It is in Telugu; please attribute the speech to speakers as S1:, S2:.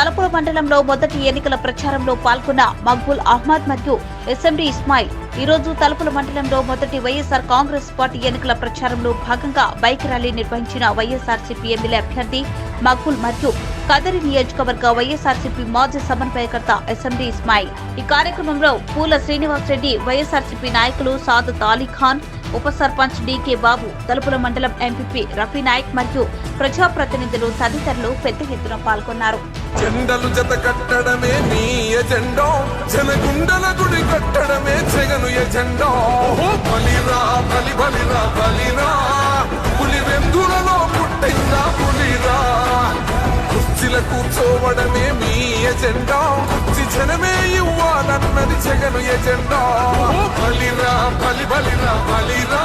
S1: తలుపుల మండలంలో మొదటి ఎన్నికల ప్రచారంలో పాల్గొన్న మక్బూల్ అహ్మద్ మరియు ఎస్ఎండి ఇస్మాయిల్ ఈ రోజు తలుపుల మండలంలో మొదటి వైఎస్ఆర్ కాంగ్రెస్ పార్టీ ఎన్నికల ప్రచారంలో భాగంగా బైక్ ర్యాలీ నిర్వహించిన వైఎస్ఆర్సీపీ ఎమ్మెల్యే అభ్యర్థి మక్బూల్ మరియు కదిరి నియోజకవర్గ వైఎస్ఆర్సీపీ మాజీ సమన్వయకర్త ఎస్ఎండి ఇస్మాయిల్. ఈ కార్యక్రమంలో పూల శ్రీనివాసరెడ్డి, వైఎస్ఆర్సీపీ నాయకులు సాదత్ అలీ ఖాన్, ఉప సర్పంచ్ డీకే బాబు, తలుపుల మండలం ఎంపీపీ రఫీ నాయక్ మరియు ప్రజాప్రతినిధులు తదితరులు పెద్ద ఎత్తున పాల్గొన్నారు.
S2: జెండలు జత కట్టడమే నీ ఎజెండా, జనగుండల గుడి కట్టడమే జగను ఎజెండా. బలిరా బలి బలిరా బలిరా, పులి వెందులలో పుట్టిందా పులిరా. కుర్చీల కూర్చోవడమే మీ ఎజెండా, కుర్చీ జనమే ఇవ్వాలన్నది జగను ఎజెండా. బలిరా బలి బలిరా బలిరా,